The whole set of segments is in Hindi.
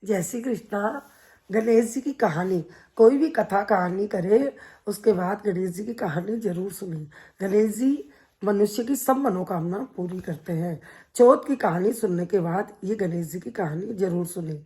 जय श्री कृष्णा। गणेश जी की कहानी, कोई भी कथा कहानी करे उसके बाद गणेश जी की कहानी जरूर सुनी। गणेश जी मनुष्य की सब मनोकामना पूरी करते हैं। चौथ की कहानी सुनने के बाद ये गणेश जी की कहानी जरूर सुनी।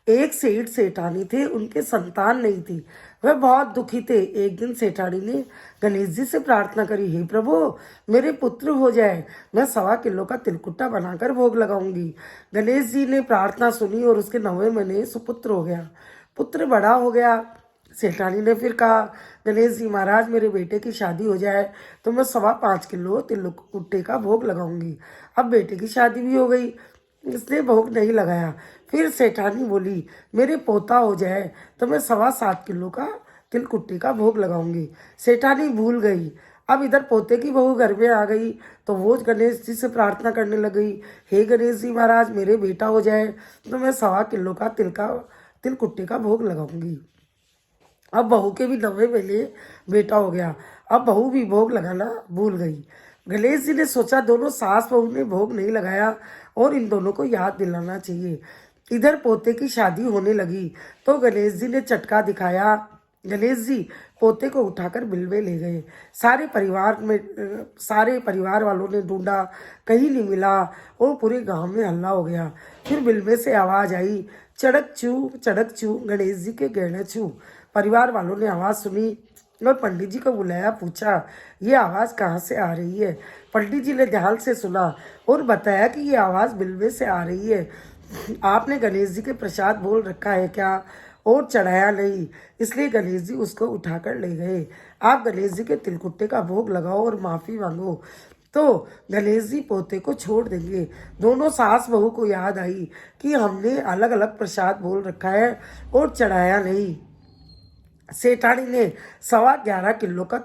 एक सेठ सेठानी थे, उनके संतान नहीं थी। वह बहुत दुखी थे। एक दिन सेठानी ने गणेश जी से प्रार्थना करी, हे प्रभु मेरे पुत्र हो जाए, मैं 1.25 किलो का तिलकुट्टा बनाकर भोग लगाऊंगी। गणेश जी ने प्रार्थना सुनी और उसके 9वें महीने सुपुत्र हो गया। पुत्र बड़ा हो गया। सेठानी ने फिर कहा, गणेश जी महाराज मेरे बेटे की शादी हो जाए तो मैं 5.25 किलो तिलकुट्टे का भोग लगाऊंगी। अब बेटे की शादी भी हो गई, इसने भोग नहीं लगाया। फिर सेठानी बोली, मेरे पोता हो जाए तो मैं 7.25 किलो का तिलकुट्टी का भोग लगाऊंगी। सेठानी भूल गई। अब इधर पोते की बहू घर में आ गई तो वो गणेश जी से प्रार्थना करने लगी, हे गणेश जी महाराज मेरे बेटा हो जाए तो मैं 1.25 किलो का तिलकुट्टी का भोग लगाऊंगी। अब बहू के भी 9वें महीने बेटा हो गया। अब बहू भी भोग लगाना भूल गई। गणेश जी ने सोचा दोनों सास बहू ने भोग नहीं लगाया और इन दोनों को याद दिलाना चाहिए। इधर पोते की शादी होने लगी तो गणेश जी ने चटका दिखाया। गणेश जी पोते को उठाकर बिलवे ले गए। सारे परिवार वालों ने ढूंढा, कहीं नहीं मिला और पूरे गांव में हल्ला हो गया। फिर बिलवे से आवाज आई, चड़क चू गणेश जी के गहने छू। परिवार वालों ने आवाज सुनी और पंडित जी को बुलाया, पूछा ये आवाज कहाँ से आ रही है। पंडित जी ने ध्यान से सुना और बताया कि ये आवाज बिलवे से आ रही है। आपने गणेश जी के प्रसाद बोल रखा है क्या और चढ़ाया नहीं, इसलिए गणेश जी उसको उठाकर ले गए। आप गणेश जी के तिलकुट्टे का भोग लगाओ और माफी मांगो तो गणेश जी पोते को छोड़ देंगे। दोनों सास बहू को याद आई कि हमने अलग अलग प्रसाद बोल रखा है और चढ़ाया नहीं। सेठानी ने 11.25 किलो का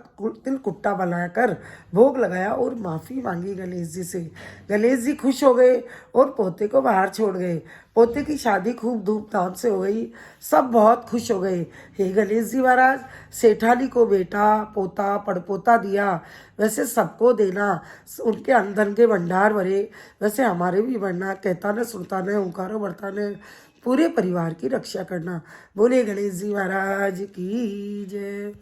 तिलकुट्टा बनाकर भोग लगाया और माफ़ी मांगी गणेश जी से। गणेश जी खुश हो गए और पोते को बाहर छोड़ गए। पोते की शादी खूब धूमधाम से हो गई। सब बहुत खुश हो गए। हे गणेश जी महाराज, सेठानी को बेटा पोता पड़पोता दिया, वैसे सबको देना, उनके अंधन के भंडार भरे, वैसे हमारे भी भरना, कहता न सुनता न ओंकारो बढ़ता न, पूरे परिवार की रक्षा करना। बोले गणेश जी महाराज की जय।